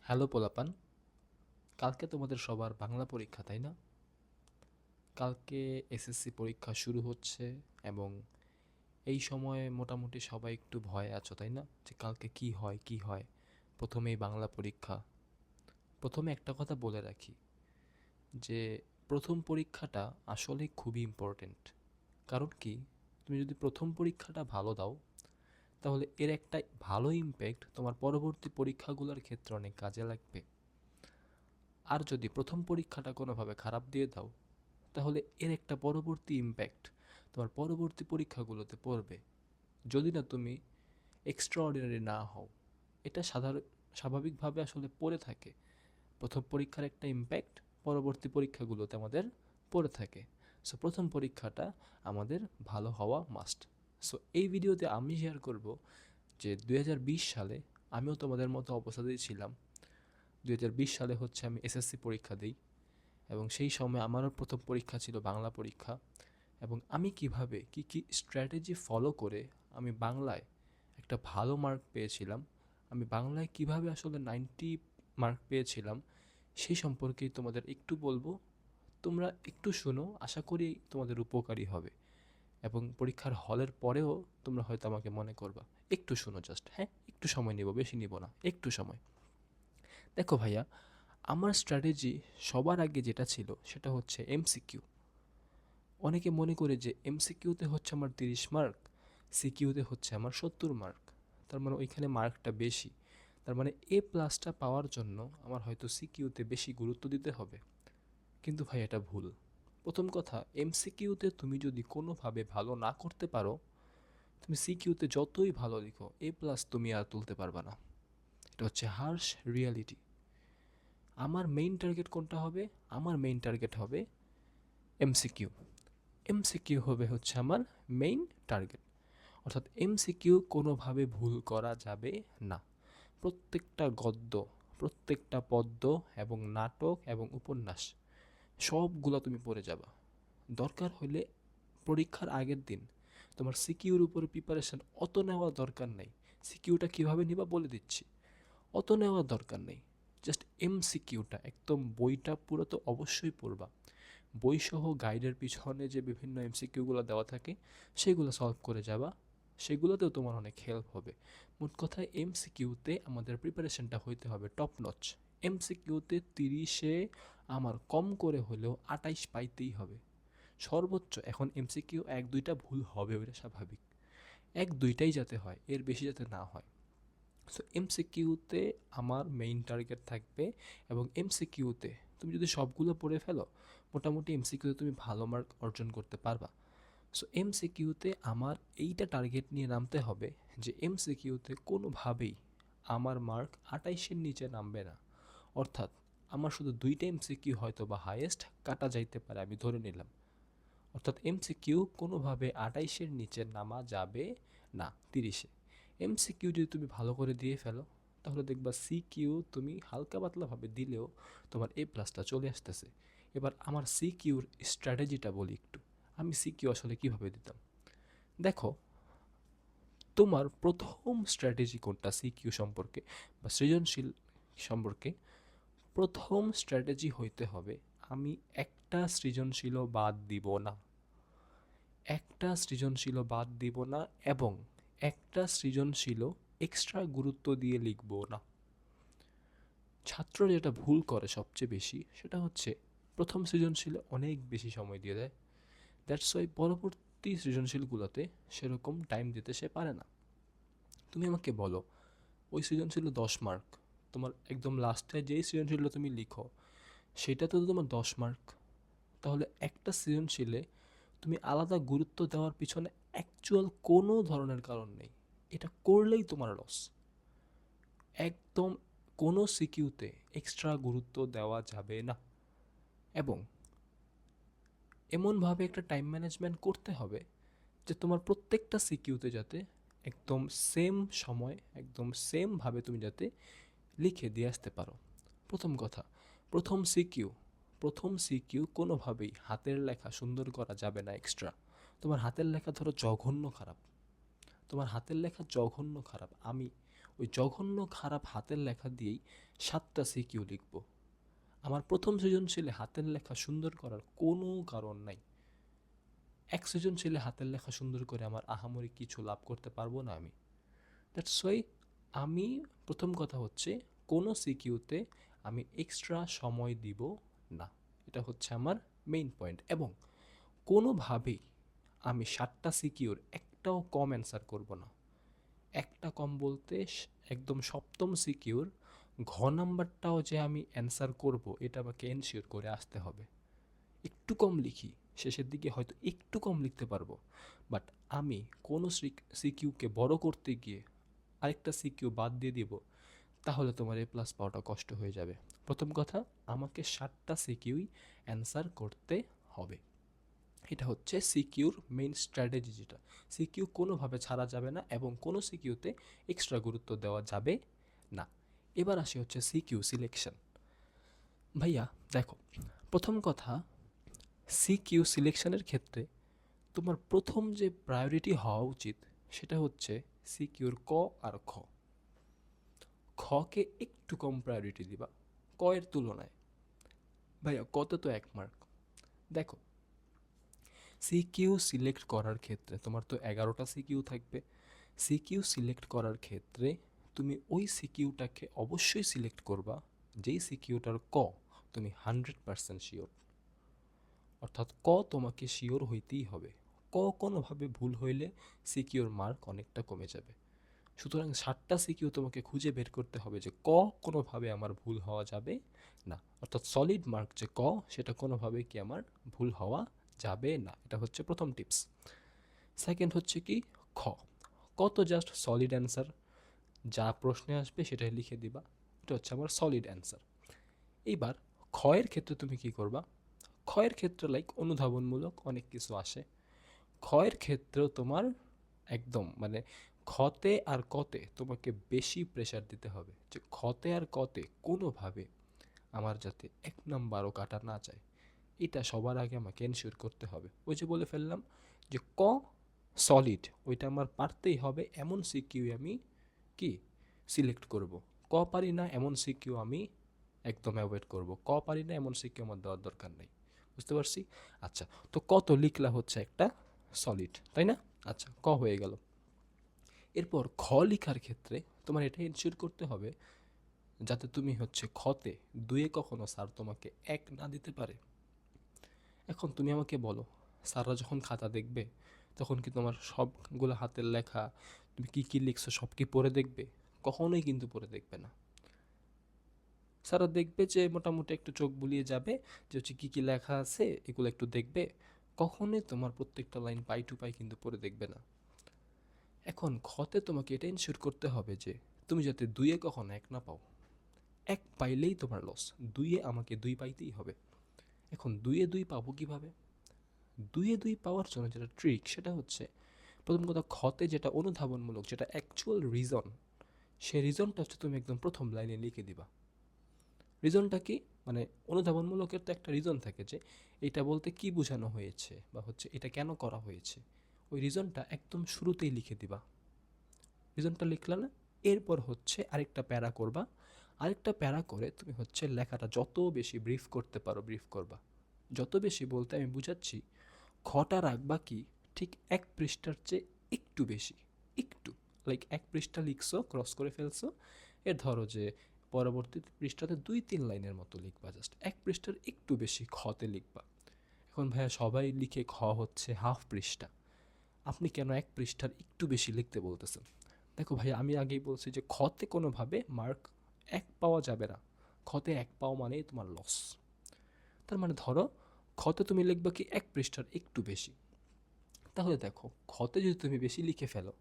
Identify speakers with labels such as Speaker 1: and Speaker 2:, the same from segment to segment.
Speaker 1: Hello পোলাপান, কালকে তোমাদের সবার বাংলা পরীক্ষা তাই না? কালকে এসএসসি পরীক্ষা শুরু হচ্ছে এবং এই সময়ে মোটামুটি সবাই একটু ভয়ে আছো তাই না, যে কালকে কি হয় কি হয়। প্রথমেই বাংলা পরীক্ষা। প্রথমে একটা কথা বলে রাখি যে প্রথম পরীক্ষাটা আসলে খুবই ইম্পর্টেন্ট। কারণ কি, তুমি যদি প্রথম পরীক্ষাটা ভালো দাও তাহলে এর একটা ভালো ইমপ্যাক্ট তোমার পরবর্তী পরীক্ষাগুলোর ক্ষেত্রে অনেক কাজে লাগবে। আর যদি প্রথম পরীক্ষাটা কোনোভাবে খারাপ দিয়ে দাও তাহলে এর একটা পরবর্তী ইমপ্যাক্ট তোমার পরবর্তী পরীক্ষাগুলোতে পড়বে, যদি না তুমি এক্সট্রা অর্ডিনারি না হও। এটা স্বাভাবিকভাবে আসলে পড়ে থাকে। প্রথম পরীক্ষার একটা ইমপ্যাক্ট পরবর্তী পরীক্ষাগুলোতে আমাদের পড়ে থাকে। সো প্রথম পরীক্ষাটা আমাদের ভালো হওয়া মাস্ট। সো এই ভিডিওতে আমি শেয়ার করব যে 2020 সালে আমিও তোমাদের মতো অবস্থাতেই ছিলাম। 2020 সালে হচ্ছে আমি এসএসসি পরীক্ষা দিই এবং সেই সময় আমারও প্রথম পরীক্ষা ছিল বাংলা পরীক্ষা। এবং আমি কিভাবে কি কি স্ট্র্যাটেজি ফলো করে আমি বাংলায় একটা ভালো মার্ক পেয়েছিলাম, আমি বাংলায় কিভাবে আসলে 90 মার্ক পেয়েছিলাম, সেই সম্পর্কেই তোমাদের একটু বলবো। তোমরা একটু শোনো, আশা করি তোমাদের উপকারী হবে এবং পরীক্ষার হলের পরেও তোমরা হয়তো আমাকে মনে করবা। একটু শোনো জাস্ট, হ্যাঁ একটু সময় নিব, বেশি নিব না, একটু সময়। দেখো ভাইয়া, আমার স্ট্র্যাটেজি সবার আগে যেটা ছিল সেটা হচ্ছে এমসিকিউ। অনেকে মনে করে যে এমসিকিউতে হচ্ছে আমার 30 মার্ক, সিকিউতে হচ্ছে আমার 70 মার্ক, তার মানে ওইখানে মার্কটা বেশি, তার মানে এ প্লাসটা পাওয়ার জন্য আমার হয়তো সিকিউতে বেশি গুরুত্ব দিতে হবে। কিন্তু ভাই এটা ভুল। প্রথম কথা, এমসিকিউতে তুমি যদি কোনোভাবে ভালো না করতে পারো, তুমি সিকিউতে যতই ভালো লিখো এ প্লাস তুমি আর তুলতে পারবা না। এটা হচ্ছে হার্শ রিয়ালিটি। আমার মেইন টার্গেট কোনটা হবে? আমার মেইন টার্গেট হবে এমসিকিউ। এমসিকিউ হবে হচ্ছে আমার মেইন টার্গেট। অর্থাৎ এমসিকিউ কোনোভাবে ভুল করা যাবে না। প্রত্যেকটা গদ্য, প্রত্যেকটা পদ্য এবং নাটক এবং উপন্যাস সবগুলো তুমি পড়ে যাবা। দরকার হলে পরীক্ষার আগের দিন তোমার সিকিউর উপরে প্রিপারেশন অত নেওয়া দরকার নেই। সিকিউটা কীভাবে নিবা বলে দিচ্ছি। অত নেওয়ার দরকার নেই। জাস্ট এমসিকিউটা একদম বইটা পুরো তো অবশ্যই পড়বা। বইসহ গাইডের পিছনে যে বিভিন্ন এমসিকিউগুলো দেওয়া থাকে সেগুলো সলভ করে যাবা। সেগুলোতেও তোমার অনেক হেল্প হবে। মোট কথায় এমসিকিউতে আমাদের প্রিপারেশনটা হইতে হবে টপ নচ। এমসিকিউতে 30-এ আমার কম করে হলেও 28 পাইতেই হবে সর্বোচ্চ। এখন এমসিকিউ এক দুইটা ভুল হবে, ওইটা স্বাভাবিক। এক দুইটাই যাতে হয়, এর বেশি যাতে না হয়। সো এমসিকিউতে আমার মেইন টার্গেট থাকবে। এবং এমসিকিউতে তুমি যদি সবগুলো পড়ে ফেলো, মোটামুটি এমসিকিউতে তুমি ভালো মার্ক অর্জন করতে পারবা। সো এমসিকিউতে আমার এইটা টার্গেট নিয়ে নামতে হবে যে এমসিকিউতে কোনোভাবেই আমার মার্ক 28-এর নিচে নামবে না। অর্থাৎ আমার শুধু দুইটা এমসিকিউ হয়তো বা হাইয়েস্ট কাটা যাইতে পারে, আমি ধরে নিলাম। অর্থাৎ এমসিকিউ কোনোভাবে 28-এর নিচে নামা যাবে না 30-এ। এমসিকিউ যদি তুমি ভালো করে দিয়ে ফেলো তাহলে দেখবা সিকিউ তুমি হালকা পাতলাভাবে দিলেও তোমার এ প্লাসটা চলে আসতেছে। এবার আমার সিকিউর স্ট্র্যাটেজিটা বলি একটু। আমি সিকিউ আসলে কিভাবে দিতাম, দেখো। তোমার প্রথম স্ট্র্যাটেজি কোনটা সিকিউ সম্পর্কে বা সৃজনশীল সম্পর্কে? প্রথম স্ট্র্যাটেজি হইতে হবে আমি একটা সৃজনশীলও বাদ দিব না। একটা সৃজনশীলও বাদ দিব না এবং একটা সৃজনশীলও এক্সট্রা গুরুত্ব দিয়ে লিখব না। ছাত্র যেটা ভুল করে সবচেয়ে বেশি সেটা হচ্ছে প্রথম সৃজনশীলে অনেক বেশি সময় দিয়ে দেয়। দ্যাটস ওয়াই পরবর্তী সৃজনশীলগুলোতে সেরকম টাইম দিতে সে পারে না। তুমি আমাকে বলো, ওই সৃজনশীল 10 মার্ক, তোমার একদম লাস্টে যেই সৃজনশীলটা তুমি লিখো সেটাতে তো তোমার 10 মার্ক। তাহলে একটা সৃজনশীলে তুমি আলাদা গুরুত্ব দেওয়ার পিছনে অ্যাকচুয়াল কোনো ধরনের কারণ নেই। এটা করলেই তোমার লস। একদম কোনো সিকিউতে এক্সট্রা গুরুত্ব দেওয়া যাবে না। এবং এমনভাবে একটা টাইম ম্যানেজমেন্ট করতে হবে যে তোমার প্রত্যেকটা সিকিউতে যাতে একদম সেম সময়, একদম সেমভাবে তুমি যাতে লিখে দিয়ে আসতে পারো। প্রথম কথা, প্রথম সিকিউ প্রথম সিকিউ কোনোভাবেই হাতের লেখা সুন্দর করা যাবে না এক্সট্রা। তোমার হাতের লেখা ধরো জঘন্য খারাপ, তোমার হাতের লেখা জঘন্য খারাপ, আমি ওই জঘন্য খারাপ হাতের লেখা দিয়েই 7টা সিকিউ লিখব। আমার প্রথম সৃজনশীলে হাতের লেখা সুন্দর করার কোনো কারণ নাই। এক সৃজনশীলে হাতের লেখা সুন্দর করে আমার আহামরি কিছু লাভ করতে পারবো না আমি। দ্যাটস ওয়াই আমি প্রথম কথা হচ্ছে কোনো সিকিউতে আমি এক্সট্রা সময় দিব না। এটা হচ্ছে আমার মেইন পয়েন্ট। এবং কোনোভাবেই আমি 7টা সিকিউর একটাও কম অ্যান্সার করব না। একটা কম বলতে একদম সপ্তম সিকিউর ঘ নাম্বারটাও যে আমি অ্যান্সার করব এটা আমাকে এনশিওর করে আসতে হবে। একটু কম লিখি, শেষের দিকে হয়তো একটু কম লিখতে পারবো, বাট আমি কোনো সিকিউকে বড় করতে গিয়ে আরেকটা সিকিউ বাদ দিয়ে দিব, তাহলে তোমার এ প্লাস পাওয়াটা কষ্ট হয়ে যাবে। প্রথম কথা, আমাকে 7টা সিকিউই অ্যান্সার করতে হবে। এটা হচ্ছে সিকিউর মেইন স্ট্র্যাটেজি। যেটা সিকিউ কোনোভাবে ছাড়া যাবে না এবং কোনো সিকিউতে এক্সট্রা গুরুত্ব দেওয়া যাবে না। এবার আসি হচ্ছে সিকিউ সিলেকশন। ভাইয়া দেখো, প্রথম কথা, সিকিউ সিলেকশনের ক্ষেত্রে তোমার প্রথম যে প্রায়োরিটি হওয়া উচিত সেটা হচ্ছে সিকিউর ক আর খ। খকে একটু কম প্রায়োরিটি দিবা ক এর তুলনায়। ভাইয়া কত তো 1 মার্ক। দেখো, সিকিউ সিলেক্ট করার ক্ষেত্রে তোমার তো 11টা সিকিউ থাকবে। সিকিউ সিলেক্ট করার ক্ষেত্রে তুমি ওই সিকিউটাকে অবশ্যই সিলেক্ট করবা যেই সিকিউটার ক তুমি 100% শিওর। অর্থাৎ ক তোমাকে শিওর হইতেই হবে। ক কোনোভাবে ভুল হইলে সিকিউর মার্ক অনেকটা কমে যাবে। সুতরাং 7টা সিকিউ তোমাকে খুঁজে বের করতে হবে যে ক কোনোভাবে আমার ভুল হওয়া যাবে না। অর্থাৎ সলিড মার্ক যে ক, সেটা কোনোভাবে কি আমার ভুল হওয়া যাবে না। এটা হচ্ছে প্রথম টিপস। সেকেন্ড হচ্ছে কি, খ। ক তো জাস্ট সলিড অ্যান্সার, যা প্রশ্নে আসবে সেটাই লিখে দিবা, এটা হচ্ছে আমার সলিড অ্যান্সার। এইবার ক্ষয়ের ক্ষেত্রে তুমি কি করবা? ক্ষয়ের ক্ষেত্রে লাইক অনুধাবনমূলক অনেক কিছু আসে। ক্ষয়ের ক্ষেত্রেও তোমার একদম মানে খতে আর কতে তোমাকে বেশি প্রেশার দিতে হবে যে খতে আর কতে কোনোভাবে আমার যাতে 1 নাম্বারও কাটা না যায়। এটা সবার আগে আমাকে এনশিওর করতে হবে। ওই যে বলে ফেললাম যে ক সলিড, ওইটা আমার পারতেই হবে এমন সিকিউ আমি কি সিলেক্ট করব। ক পারি না এমন সিকিউ আমি একদম অ্যাভয়েড করব। ক পারি না এমন সিকিউ আমার দেওয়ার দরকার নেই। বুঝতে পারছি? আচ্ছা, তো কত লিখলা হচ্ছে একটা সলিড, তাই না? আচ্ছা, ক হয়ে গেল। এরপর খ লিখার ক্ষেত্রে তোমার এটা এনশিওর করতে হবে যাতে তুমি হচ্ছে খতে 2-এ কখনো স্যার তোমাকে 1 না দিতে পারে। এখন তুমি আমাকে বলো, স্যাররা যখন খাতা দেখবে তখন কি তোমার সবগুলো হাতের লেখা তুমি কি কি লিখছো সব কি পড়ে দেখবে? কখনোই কিন্তু পড়ে দেখবে না। স্যাররা দেখবে যে মোটামুটি একটু চোখ বুলিয়ে যাবে যে হচ্ছে কী কী লেখা আছে এগুলো একটু দেখবে। কখনোই তোমার প্রত্যেকটা লাইন পাই টু পাই কিন্তু পড়ে দেখবে না। এখন খতে তোমাকে এটা ইনশিওর করতে হবে যে তুমি যাতে 2-এ কখনো 1 না পাও। 1 পাইলেই তোমার লস। 2-এ আমাকে 2 পাইতেই হবে। এখন 2-এ 2 পাবো কীভাবে? 2-এ 2 পাওয়ার জন্য যেটা ট্রিক সেটা হচ্ছে, প্রথম কথা, খতে যেটা অনুধাবনমূলক, যেটা অ্যাকচুয়াল রিজন, সেই রিজনটা হচ্ছে তুমি একদম প্রথম লাইনে লিখে দিবা। রিজনটা কি? মানে অনুধাবনমূলকের তো একটা রিজন থাকে যে এটা বলতে কি বোঝানো হয়েছে বা হচ্ছে এটা কেন করা হয়েছে। ওই রিজনটা একদম শুরুতেই লিখে দিবা। রিজনটা লিখলা না? এরপর হচ্ছে আরেকটা প্যারা করবা। আরেকটা প্যারা করে তুমি হচ্ছে লেখাটা যত বেশি ব্রিফ করতে পারো ব্রিফ করবা। যত বেশি বলতে আমি বুঝাচ্ছি, খটা রাখবা কি ঠিক 1 পৃষ্ঠার চেয়ে একটু বেশি। একটু, লাইক 1 পৃষ্ঠা লিখছো, ক্রস করে ফেলছো, এর ধরো যে পরবর্তী পৃষ্ঠাতে 2-3 লাইনের মতো লিখবা, জাস্ট 1 পৃষ্ঠার একটু বেশি খতে লিখবা। এখন ভাইয়া সবাই লিখে খ হচ্ছে 1/2 পৃষ্ঠা, আপনি কেন 1 পৃষ্ঠার একটু বেশি লিখতে বলতেছেন? দেখো ভাইয়া, আমি আগেই বলছি যে খতে কোনোভাবে মার্ক 1 পাওয়া যাবে না। খতে 1 পাওয়া মানেই তোমার লস। তার মানে ধরো খতে তুমি লিখবা কি 1 পৃষ্ঠার একটু বেশি। তাহলে দেখো, খতে যদি তুমি বেশি লিখে ফেলো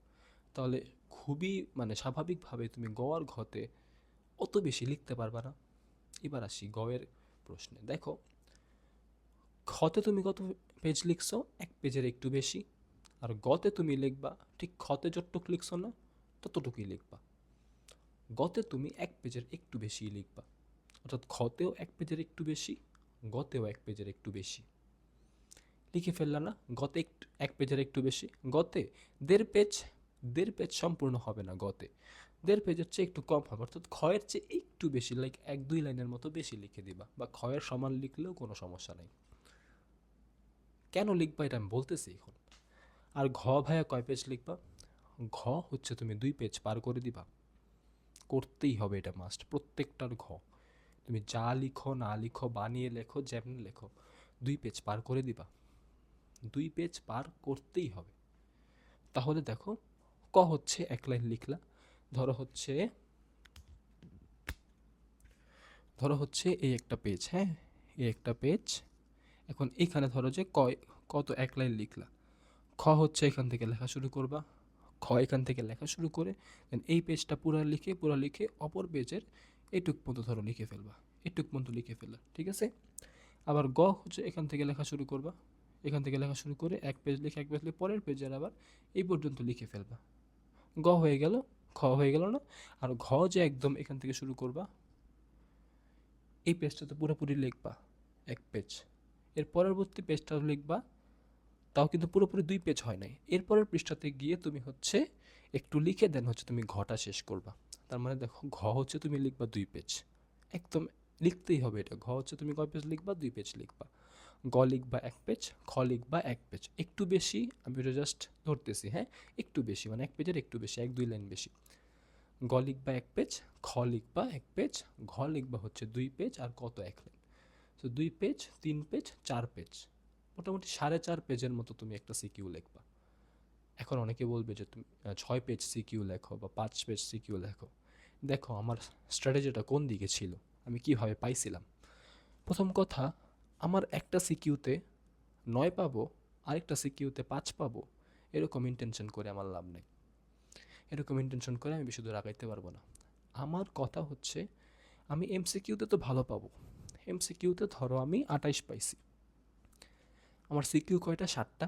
Speaker 1: তাহলে খুবই মানে স্বাভাবিকভাবে তুমি গ আর ঘতে অত বেশি লিখতে পারবা না। এবার আসি গয়ের প্রশ্নে। দেখো, খতে তুমি কত পেজ লিখছো? 1 পেজের একটু বেশি। আর গতে তুমি লিখবা ঠিক খতে যতটুক লিখছো না ততটুকুই লিখবা। গতে তুমি 1 পেজের একটু বেশিই লিখবা। অর্থাৎ খতেও 1 পেজের একটু বেশি, গতেও 1 পেজের একটু বেশি লিখে ফেললা না? গতে 1 পেজের একটু বেশি, গতে 1.5 পেজ। 1.5 পেজ সম্পূর্ণ হবে না গতে। দেড় পেজের চেয়ে একটু কম হবে, অর্থাৎ ক্ষয়ের চেয়ে একটু বেশি, লাইক 1-2 লাইনের মতো বেশি লিখে দিবা, বা ক্ষয়ের সমান লিখলেও কোনো সমস্যা নেই। কেন লিখবা এটা আমি বলতেছি এখন। আর ঘ ভাইয়া কয় পেজ লিখবা? ঘ হচ্ছে তুমি 2 পেজ পার করে দিবা, করতেই হবে, এটা মাস্ট। প্রত্যেকটার ঘ তুমি যা লিখো না লিখো, বানিয়ে লেখো, যেমনি লেখো, 2 পেজ পার করে দিবা, 2 পেজ পার করতেই হবে। তাহলে দেখো, ক হচ্ছে 1 লাইন লিখলা, ধরো হচ্ছে এই একটা পেজ, হ্যাঁ, এই একটা পেজ। এখন এখানে ধরো যে কত 1 লাইন লিখলা, খ হচ্ছে এখান থেকে লেখা শুরু করবা, খ এখান থেকে লেখা শুরু করে দেন এই পেজটা পুরা লিখে অপর পেজের এইটুক পর্যন্ত ধরো লিখে ফেলবা, এইটুক পর্যন্ত লিখে ফেললা, ঠিক আছে। আবার গ হচ্ছে এখান থেকে লেখা শুরু করবা, এখান থেকে লেখা শুরু করে এক পেজ লিখে পরের পেজের আবার এই পর্যন্ত লিখে ফেলবা। গ হয়ে গেল, খ হয়ে গেল না? আর ঘ যে একদম এখান থেকে শুরু করবা, এই পেজটা তো পুরোপুরি লিখবা 1 পেজ, এর পরবর্তী পেজটাও লিখবা, তাও কিন্তু পুরোপুরি 2 পেজ হয় নাই। এরপরের পৃষ্ঠাতে গিয়ে তুমি হচ্ছে একটু লিখে দেন হচ্ছে তুমি ঘটা শেষ করবা। তার মানে দেখো, ঘ হচ্ছে তুমি লিখবা 2 পেজ, একদম লিখতেই হবে এটা। ঘ হচ্ছে তুমি কয় পেজ লিখবা? 2 পেজ লিখবা। গ লিখবা 1 পেজ, খ লিখবা 1 পেজ, একটু বেশি, আমি এটা জাস্ট ধরতেছি, হ্যাঁ, একটু বেশি মানে 1 পেজের একটু বেশি, 1-2 লাইন বেশি। গ লিখবা 1 পেজ, খ লিখবা 1 পেজ, ঘ লিখবা হচ্ছে 2 পেজ, আর কত 1 লাইন। তো 2 পেজ, 3 পেজ, 4 পেজ, মোটামুটি 4.5 পেজের মতো তুমি একটা সিকিউ লিখবা। এখন অনেকে বলবে যে তুমি 6 পেজ সিকিউ লেখো বা 5 পেজ সিকিউ লেখো। দেখো আমার স্ট্র্যাটেজিটা কোন দিকে ছিল, আমি কিভাবে পাইছিলাম। প্রথম কথা, আমার একটা সিকিউতে 9 পাবো, আরেকটা সিকিউতে 5 পাবো, এরকম ইন্টেনশন করে আমার লাভ নেই। এরকম ইন্টেনশন করে আমি বেশি দূর আগাইতে পারবো না। আমার কথা হচ্ছে, আমি এমসিকিউতে তো ভালো পাবো। এমসিকিউতে ধরো আমি 28 পাইছি, আমার সিকিউ কয়টা? 7টা।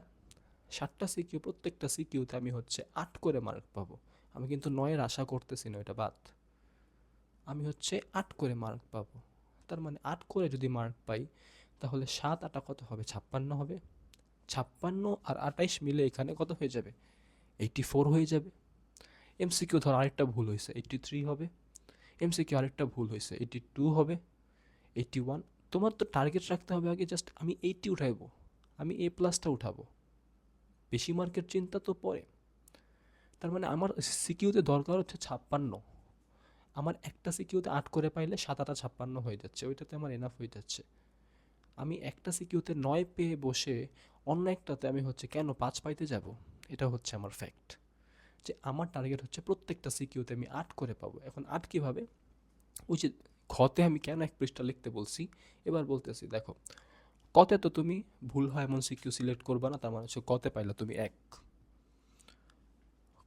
Speaker 1: 7টা সিকিউ, প্রত্যেকটা সিকিউতে আমি হচ্ছে 8 করে মার্ক পাবো। আমি কিন্তু 9-এর আশা করতেছি না, এটা বাদ। আমি হচ্ছে 8 করে মার্ক পাবো। তার মানে 8 করে যদি মার্ক পাই, তাহলে 7 8 কত হবে? 56 হবে। 56 আর 28 মিলে এখানে কত হয়ে যাবে? 84 হয়ে যাবে। এমসিকিউ ধর আরেকটা ভুল হয়েছে, 83 হবে। এমসিকিউ আরেকটা ভুল হয়েছে, 82 হবে, 81। তোমার তো টার্গেট রাখতে হবে আগে জাস্ট আমি 80 উঠাইবো, আমি A+টা উঠাবো, বেশি মার্কের চিন্তা তো পরে। তার মানে আমার সিকিউতে দরকার হচ্ছে 56। আমার একটা সিকিউতে 8 করে পাইলে 7 8 56 হয়ে যাচ্ছে, ওইটাতে আমার এনাফ হয়ে যাচ্ছে। আমি একটা সিকিউতে 9 পেয়ে বসে অন্য একটাতে আমি হচ্ছে কেন 5 পাইতে যাব? এটা হচ্ছে আমার ফ্যাক্ট, যে আমার টার্গেট হচ্ছে প্রত্যেকটা সিকিউতে আমি 8 করে পাবো। এখন 8 কীভাবে? ওই যে ঘতে আমি কেন 1 পৃষ্ঠা লিখতে বলছি, এবার বলতেছি। দেখো, কতে তো তুমি ভুল হয় এমন সিকিউ সিলেক্ট করবা না, তার মানে হচ্ছে কতে পাইলে তুমি 1।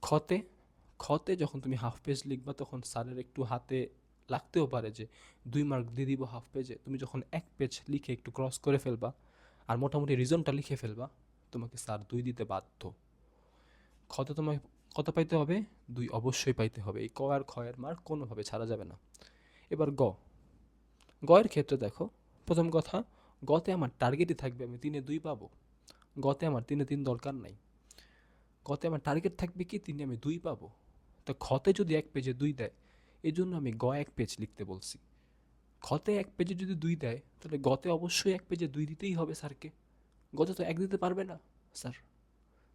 Speaker 1: খতে খতে যখন তুমি হাফ পেজ লিখবা, তখন স্যারের একটু হাতে লাগতেও পারে যে 2 মার্ক দিয়ে দিব হাফ পেজে। তুমি যখন 1 পেজ লিখে একটু ক্রস করে ফেলবা আর মোটামুটি রিজনটা লিখে ফেলবা, তোমাকে স্যার 2 দিতে বাধ্য। খতে তোমাকে কত পাইতে হবে? 2 অবশ্যই পাইতে হবে। এই ক আর খ এর মার্ক কোনোভাবে ছাড়া যাবে না। এবার গয়ের ক্ষেত্রে দেখো, প্রথম কথা, গতে আমার টার্গেটই থাকবে আমি 3-এ 2 পাবো। গতে আমার 3-এ 3 দরকার নাই। গতে আমার টার্গেট থাকবে কি 3-এ আমি 2 পাবো। তো খতে যদি 1 পেজে 2 দেয়, এই জন্য আমি 1 পেজ লিখতে বলছি। খতে 1 পেজে যদি 2 দেয়, তাহলে গতে অবশ্যই 1 পেজে 2 দিতেই হবে স্যারকে। গতে তো 1 দিতে পারবে না স্যার।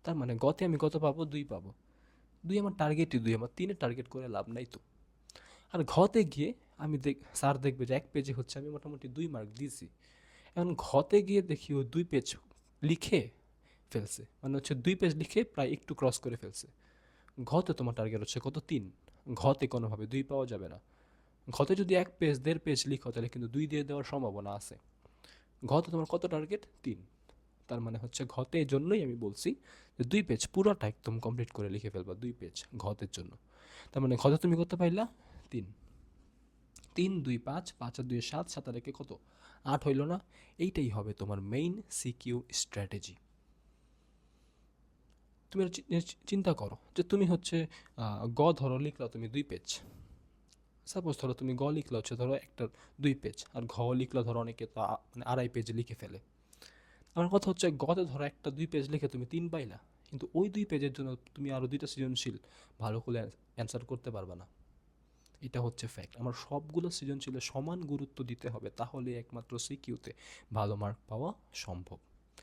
Speaker 1: তার মানে গতে আমি কত পাবো? 2 পাবো। 2 আমার টার্গেটই 2, আমার 3-এ টার্গেট করে লাভ নাই তো। আর ঘতে গিয়ে আমি স্যার দেখবে যে 1 পেজে হচ্ছে আমি মোটামুটি 2 মার্ক দিয়েছি। এখন ঘতে গিয়ে দেখি ও 2 পেজ লিখে ফেলছে, মানে হচ্ছে 2 পেজ লিখে প্রায় একটু ক্রস করে ফেলছে। ঘতে তোমার টার্গেট হচ্ছে কত? 3। ঘতে কোনোভাবে 2 পাওয়া যাবে না। ঘতে যদি 1 পেজ 1.5 পেজ লিখো, তাহলে কিন্তু 2 দিয়ে দেওয়ার সম্ভাবনা আছে। ঘতে তোমার কত টার্গেট? 3। তার মানে হচ্ছে ঘতে, এই জন্যই আমি বলছি যে 2 পেজ পুরোটা একদম কমপ্লিট করে লিখে ফেলবা, 2 পেজ ঘতের জন্য। তার মানে ঘতে তুমি কত পাইলা? 3। 3 2 5, 5 আর 2 7, 7 আর 1 কত? 8 হইল না? এইটাই হবে তোমার মেইন সিকিউ স্ট্র্যাটেজি। তুমি চিন্তা করো যে তুমি হচ্ছে ধরো লিখলাও তুমি 2 পেজ। সাপোজ ধরো তুমি লিখলা হচ্ছে ধরো একটা 2 পেজ, আর লিখলা ধরো অনেকে তো মানে 2.5 পেজ লিখে ফেলে। আমার কথা হচ্ছে গতে ধরো একটা 2 পেজ লিখে তুমি 3 পাইলা, কিন্তু ওই 2 পেজের জন্য তুমি আরও 2টা সৃজনশীল ভালো করে অ্যান্সার করতে পারবে না। এটা হচ্ছে ফ্যাক্ট। আমার সবগুলো সৃজনশীলে সমান গুরুত্ব দিতে হবে, তাহলে একমাত্র সিকিউতে ভালো মার্ক পাওয়া সম্ভব।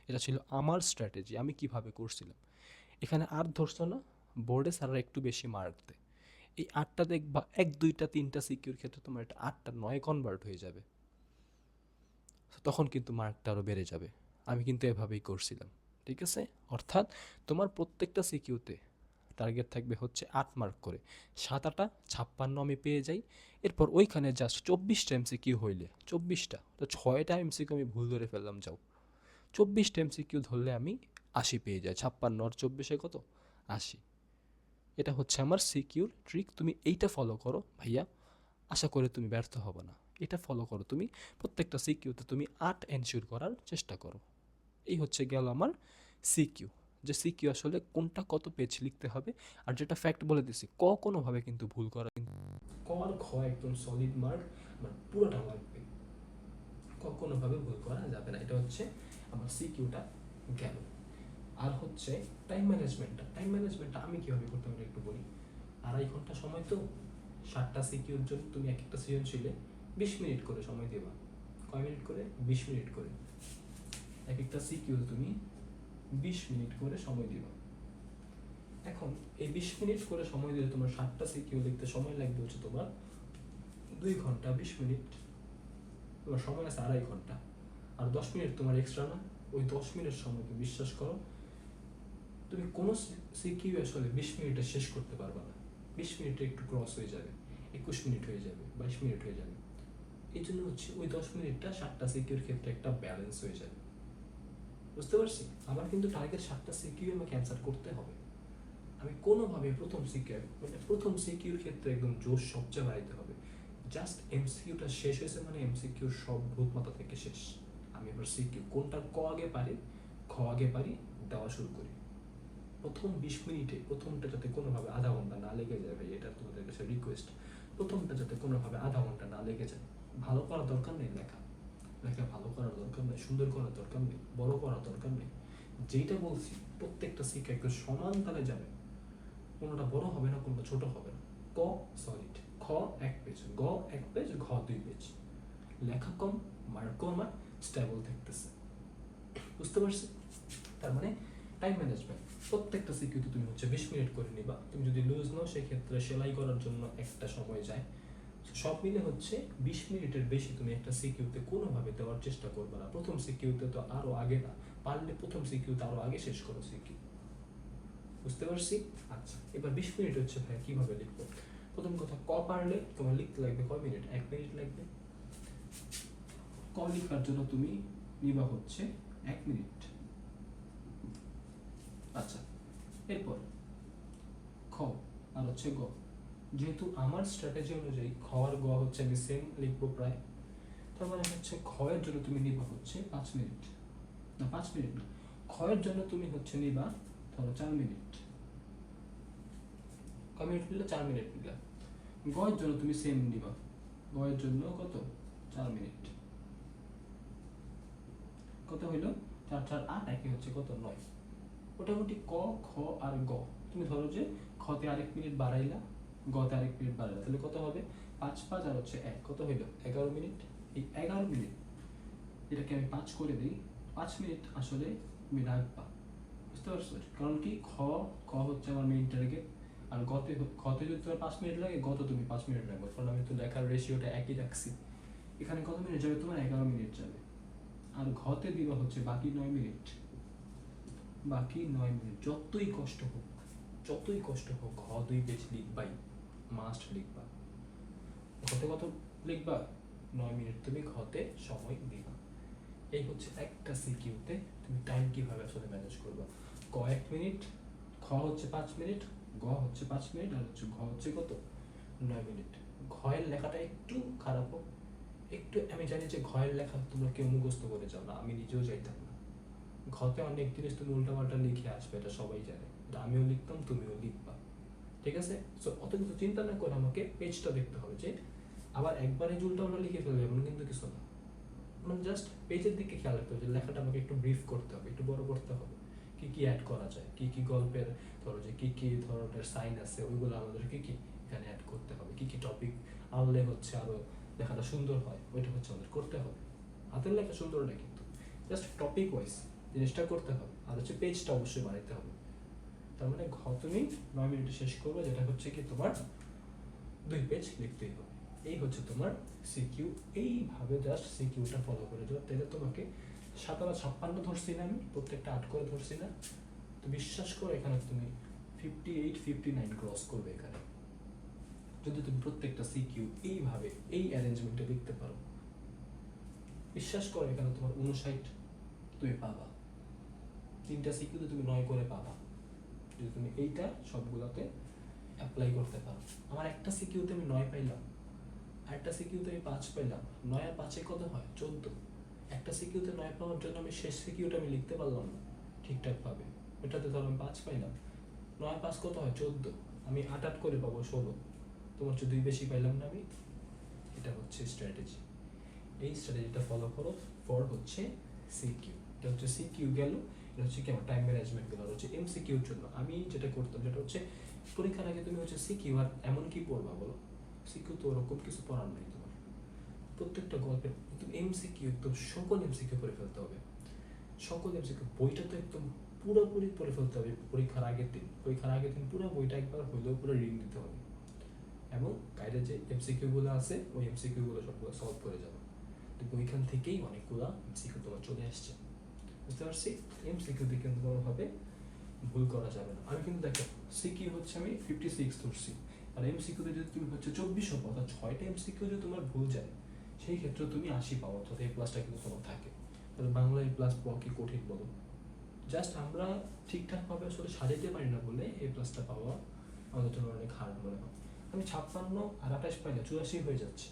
Speaker 1: এটা ছিল আমার স্ট্র্যাটেজি, আমি কিভাবে করছিলাম। এখানে আর ধরছো না, বোর্ডে স্যাররা একটু বেশি মার্ক দেয়, এই 8টা দেখবা 1 2টা 3টা সিকিউর ক্ষেত্রে তোমার এটা 8টা 9 কনভার্ট হয়ে যাবে, তখন কিন্তু মার্কটা আরও বেড়ে যাবে। আমি কিন্তু এভাবেই করছিলাম, ঠিক আছে। অর্থাৎ তোমার প্রত্যেকটা সিকিউতে টার্গেট থাকবে হচ্ছে 8 মার্ক করে, 7 8 56 আমি পেয়ে যাই। এরপর ওইখানে জাস্ট 24টা এমসিকিউ হইলে, 24টা তো 6টা এমসিকিউ আমি ভুল ধরে ফেললাম, যাও 24টা এমসিকিউ ধরলে আমি 80 পেয়ে যাই। 56 আর 24 কত, 80। এটা হচ্ছে আমার সিকিউর ট্রিক, তুমি এইটা ফলো করো ভাইয়া, আশা করে তুমি ব্যর্থ হবে না। এটা ফলো করো, তুমি প্রত্যেকটা সিকিউতে তুমি 8 এনশিওর করার চেষ্টা করো। এই হচ্ছে গেল আমার সিকিউ, যে সিকিউ আসলে কোনটা কত পেজ লিখতে হবে। আর যেটা ফ্যাক্ট বলে দিছি, কোনোভাবে কিন্তু ভুল করা, ক আর খ একদম সলিড মার্ক, আমার পুরোটা লাগবে, কোনোভাবে ভুল করা যাবে না। এটা হচ্ছে আমার সিকিউটা গেল। আর হচ্ছে টাইম ম্যানেজমেন্টটা আমি কীভাবে করতে পারি একটু বলি। 2.5 ঘন্টা সময় তো, 7টা সিকিউর জন্য তুমি এক একটা সৃজনশীলে 20 মিনিট করে সময় দেবা। কয় মিনিট করে? 20 মিনিট করে। এক একটা সিকিউ তুমি 20 মিনিট করে সময় দিবা। এখন এই 20 মিনিট করে সময় দিলে তোমার 7টা সিকিউ লিখতে সময় লাগবে হচ্ছে তোমার 2 ঘন্টা 20 মিনিট, তোমার সময় আছে 2.5 ঘন্টা। আর 10 মিনিট তোমার এক্সট্রা না, ওই 10 মিনিট সময় তুমি বিশ্বাস করো তুমি কোনো সিকিউ আসলে 20 মিনিটে শেষ করতে পারবে না। 20 মিনিটে একটু ক্রস হয়ে যাবে, 21 মিনিট হয়ে যাবে, 22 মিনিট হয়ে যাবে। এই জন্য হচ্ছে ওই 10 মিনিটটা 7টা সিকিউর ক্ষেত্রে একটা ব্যালেন্স হয়ে যাবে। বুঝতে পারছি? আমার কিন্তু টার্গেট 7টা সিকিউ আমাকে অ্যান্সার করতে হবে। আমি কোনোভাবে প্রথম সিকিউর ক্ষেত্রে একদম জোশ সবচেয়ে বাড়াইতে হবে। জাস্ট এমসিকিউটা শেষ হয়েছে মানে এমসিকিউর সব ভূত মাথা থেকে শেষ। আমি এবার সিকিউ কোনটা ক আগে পারি, খ আগে পারি দেওয়া শুরু করি। প্রথম 20 মিনিটে প্রথমটা যাতে কোনোভাবে আধা ঘন্টা না লেগে যায়, ভাই এটা তোমাদের কাছে রিকোয়েস্ট। প্রথমটা যাতে কোনোভাবে আধা ঘন্টা না লেগে যায়। ভালো করার দরকার নেই লেখা ভালো করার দরকার নেই, সুন্দর করার দরকার নেই, বড় করার দরকার নেই। যেটা বলছি প্রত্যেকটা শিক্ষা একটু সমান তালে যাবে, কোনোটা বড় হবে না, কোনোটা ছোট হবে না। ক সলিড, খ 1 পেজ, গ 1 পেজ, ঘ 2 পেজ। লেখা কম, মার্ক কম, আর স্টেবল থাকতেছে। বুঝতে পারছি? তার মানে টাইম ম্যানেজমেন্ট, প্রত্যেকটা সিকিউতে তুমি হচ্ছে 20 মিনিট করে নিবা। তুমি যদি লুজ নাও সেক্ষেত্রে সেলাই করার জন্য একটা সময় যায়। সব মিলে হচ্ছে 20 মিনিটের বেশি তুমি একটা সিকিউতে কোনোভাবে দেওয়ার চেষ্টা করবে না। প্রথম সিকিউতে তো আরো আগে না, পারলে প্রথম সিকিউতে আরো আগে শেষ করো সিকিউ। বুঝতে পারছি? আচ্ছা, এবার 20 মিনিট হচ্ছে ভাই কিভাবে লিখবো। প্রথম কথা, ক পারলে তোমার লিখতে লাগবে কয় মিনিট? 1 মিনিট লাগবে। ক লিখার জন্য তুমি নিবা হচ্ছে 1 মিনিট। আচ্ছা, এরপর খ আর হচ্ছে গ। যেহেতু আমার স্ট্র্যাটেজি অনুযায়ী খ আর গ হচ্ছে আমি সেম লিখবো প্রায়, তার মানে হচ্ছে খ এর জন্য তুমি নিবা হচ্ছে 5 মিনিট, না 5 মিনিট না, খ এর জন্য তুমি হচ্ছে নিবা ধরো 4 মিনিট। কয় মিনিট নিলে? 4 মিনিট নিলা। গ এর জন্য তুমি সেম নিবা, গ এর জন্য কত? 4 মিনিট। কত হইলো? 4 4 8, একে হচ্ছে কত? 9। মোটামুটি ক, খ আর গ তুমি ধরো যে খতে আরেক মিনিট বাড়াইলা, গতে আরেক মিনিট বাড়াইলা, তাহলে কত হবে? 5 5 আর হচ্ছে 1, কত হইলো? 11 মিনিট। এই 11 মিনিট এটাকে আমি 5 করে দিই, 5 মিনিট আসলে তুমি রাখবা। বুঝতে পারছো? কারণ কি, খ হচ্ছে আমার মেইন টার্গেট, আর খতে যদি তোমার 5 মিনিট লাগে, গত তুমি 5 মিনিট রাখবো, কারণ আমি তো লেখার রেশিওটা একই রাখছি। এখানে কত মিনিট যাবে তোমার? 11 মিনিট যাবে। আর ঘতে দিবা হচ্ছে বাকি 9 মিনিট। বাকি 9 মিনিট যতই কষ্ট হোক ঘ 2 পেজ লিখবাই, মাস্ট লিখবা। ঘতে কত লিখবা? 9 মিনিট তুমি ঘতে সময় দিবা। এই হচ্ছে একটা সিকিউতে তুমি টাইম কিভাবে আসলে ম্যানেজ করবা। ক 1 মিনিট, খ হচ্ছে 5 মিনিট, গ হচ্ছে 5 মিনিট, আর হচ্ছে ঘ হচ্ছে কত? 9 মিনিট। ঘয়ের লেখাটা একটু খারাপ হোক, একটু আমি জানি যে ঘয়ের লেখা তোমরা কেউ মুখস্থ করে যাও না, আমি নিজেও যাইতাম না। ঘতে অনেক জিনিস তুমি উল্টাপাল্টা লিখে আসবে, এটা সবাই জানে, এটা আমিও লিখতাম, তুমিও লিখবা। ঠিক আছে? সো অত কিছু চিন্তা না করে আমাকে পেজটা দেখতে হবে, যে আবার একবারে উল্টাপাল্টা লিখে ফেলবে এমন কিন্তু কিছু না। মানে জাস্ট পেজের দিকে খেয়াল রাখতে হবে, যে লেখাটা আমাকে একটু ব্রিফ করতে হবে, একটু বড় করতে হবে, কি কি অ্যাড করা যায়, কি কি গল্পের ধরো যে কি কি ধরনের সাইন আছে, ওইগুলো আমাদের কি কি এখানে অ্যাড করতে হবে, কি কি টপিক আনলে হচ্ছে আরো লেখাটা সুন্দর হয়, ওইটা হচ্ছে আমাদের করতে হবে। হাতের লেখা সুন্দর না, কিন্তু জাস্ট টপিক ওয়াইজ জিনিসটা করতে হবে। আর হচ্ছে পেজটা অবশ্যই বাড়াইতে হবে। তার মানে তুমি 9 মিনিটে শেষ করবে, যেটা হচ্ছে কি তোমার 2 পেজ লিখতেই হবে। এই হচ্ছে তোমার সিকিউ। এইভাবে জাস্ট সিকিউটা ফলো করে যাও, তাহলে তোমাকে 57 ধরছি না আমি, প্রত্যেকটা 8 করে ধরছি না, তো বিশ্বাস করো এখানে তুমি 58-59 ক্রস করবে এখানে, যদি তুমি প্রত্যেকটা সিকিউ এইভাবে এই অ্যারেঞ্জমেন্টে লিখতে পারো। বিশ্বাস করো এখানে তোমার 59 তুমি পাবা, 3টা সিকিউতে তুমি 9 করে পাবা, যদি তুমি এইটা সবগুলোতে অ্যাপ্লাই করতে পারো। আমার একটা সিকিউতে আমি 9 পাইলাম, আরেকটা সিকিউতে আমি 5 পাইলাম, 9 আর 5 কত হয় 14। একটা সিকিউতে 9 পাওয়ার জন্য আমি শেষ সিকিউটা আমি লিখতে পারলাম না ঠিকঠাক ভাবে, ওটাতে ধরো আমি 5 পাইলাম, 9 5 কত হয় 14, আমি 8 করে পাবো 16, তোমার চেয়ে 2 বেশি পাইলাম না আমি। এটা হচ্ছে স্ট্র্যাটেজি। এই স্ট্র্যাটেজিটা ফলো করো ফর হচ্ছে সিকিউ। এটা হচ্ছে সিকিউ গেল, এটা হচ্ছে কি আমার টাইম ম্যানেজমেন্ট গেল। হচ্ছে এমসিকিউর জন্য আমি যেটা করতাম, যেটা হচ্ছে পরীক্ষার আগে তুমি হচ্ছে সিকিউ আর এমন কি পড়বা বলো, সিকিউ তো ওরকম কিছু পড়ার নাই তোমার, প্রত্যেকটা গল্পের একদম এমসিকিউ, একদম সকল এমসিকিউ পড়ে ফেলতে হবে। সকল এমসিকিউ বইটা তো একদম পুরোপুরি পড়ে ফেলতে হবে পরীক্ষার আগের দিন। পরীক্ষার আগের দিন পুরো বইটা একবার হইলেও পুরো রিডিং দিতে হবে, এবং গাইডে যে এমসিকিউ গুলো আছে ওই এমসিকিউ গুলো সবগুলো সলভ করে যাবে। তো ওইখান থেকেই অনেকগুলো এমসিকিউ তোমার চলে আসছে, বুঝতে পারছি। এমসিকিউ দিয়ে কিন্তু কোনোভাবে ভুল করা যাবে না। আমি কিন্তু দেখো সিকিউ হচ্ছে আমি 56 ধরছি, আর এমসিকিউতে যদি তুমি হচ্ছে 24 পাও, অর্থাৎ 6টা এমসিকিউ যদি তোমার ভুল যায়, সেই ক্ষেত্রে তুমি 80 পাও, অর্থাৎ এ প্লাসটা কিন্তু তোমার থাকে। তাহলে বাংলা এ প্লাস পাওয়া কি কঠিন বলো? জাস্ট আমরা ঠিকঠাকভাবে আসলে সাজাইতে পারি না বলে এই প্লাসটা পাওয়া আমাদের জন্য অনেক হার্ড মনে হয়। আমি 56 আর 28 পাইলে 84 হয়ে যাচ্ছে,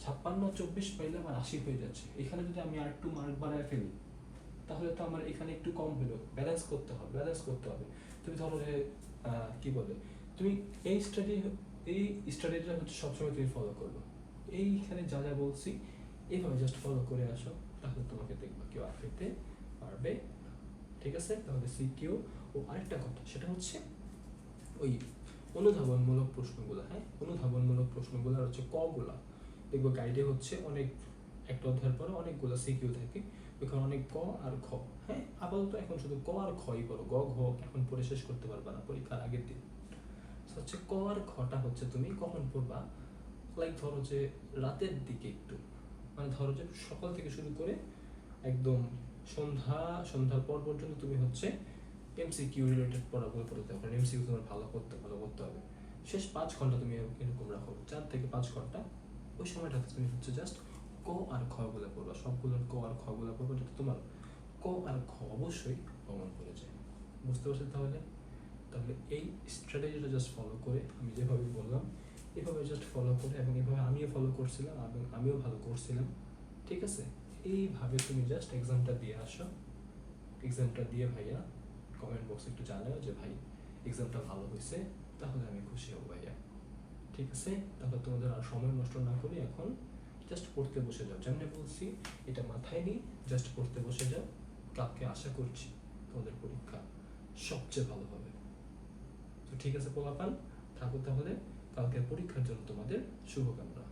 Speaker 1: 56 24 পাইলে আমার 80 হয়ে যাচ্ছে। এখানে যদি আমি আর একটু মার্ক বাড়ায় ফেলি, তাহলে তো আমার এখানে একটু কম হলো, ব্যালেন্স করতে হবে, ব্যালেন্স করতে হবে। তুমি ধরো যে কি বলে, তুমি এই স্ট্র্যাটেজিটা হচ্ছে সবসময় তুমি ফলো করবে। এইখানে যা যা বলছি এইভাবে জাস্ট ফলো করে আসো, তাহলে তোমাকে দেখবা কেউ আটকাতে পারবে না। ঠিক আছে, তাহলে সিকিউ। ও আরেকটা কথা, সেটা হচ্ছে ওই অনুধাবনমূলক প্রশ্নগুলো, হ্যাঁ অনুধাবনমূলক প্রশ্নগুলো হচ্ছে কগুলা দেখবো গাইডে হচ্ছে অনেক, একটা অধ্যায়ের পরে অনেকগুলো সিকিউ থাকে, ওইখানে অনেক ক আর খ। হ্যাঁ আপাতত এখন শুধু ক আর খই করো, গ ঘ এখন পড়ে শেষ করতে পারবা না পরীক্ষার আগের দিন। হচ্ছে ক আর খটা হচ্ছে তুমি কখন পড়বা, লাইক ধরো যে রাতের দিকে একটু, মানে ধরো যে সকাল থেকে শুরু করে একদম সন্ধ্যার পর পর্যন্ত তুমি হচ্ছে এমসিকিউ রিলেটেড পড়াগুলো পড়তে হবে, কারণ এমসিকিউ তোমার ভালো করতে হবে। শেষ 5 ঘন্টা তুমি এরকম রাখো, 4 থেকে 5 ঘন্টা, ওই সময়টাতে তুমি হচ্ছে জাস্ট ক আর খ গুলো পড়বা, সবগুলোর ক আর খ গুলো পড়বা, যাতে তোমার ক আর খ অবশ্যই কমন করে যায়। বুঝতে পারছো তাহলে? তাহলে এই স্ট্র্যাটেজিটা জাস্ট ফলো করে, আমি যেভাবে বললাম এভাবে জাস্ট ফলো করে, এবং এভাবে আমিও ফলো করছিলাম এবং আমিও ভালো করছিলাম। ঠিক আছে, এইভাবে তুমি জাস্ট এক্সামটা দিয়ে আসো। এক্সামটা দিয়ে ভাইয়া কমেন্ট বক্সে একটু জানাও যে ভাই এক্সামটা ভালো হয়েছে, তাহলে আমি খুশি হব ভাইয়া। ঠিক আছে, তাহলে তোমাদের আর সময় নষ্ট না করে এখন জাস্ট পড়তে বসে যাও, যেমনি বলছি এটা মাথায় নিয়ে জাস্ট পড়তে বসে যাও। কালকে আশা করছি তোমাদের পরীক্ষা সবচেয়ে ভালো হবে। তো ঠিক আছে পোলাপান, থাকো তাহলে, কালকের পরীক্ষার জন্য তোমাদের শুভকামনা।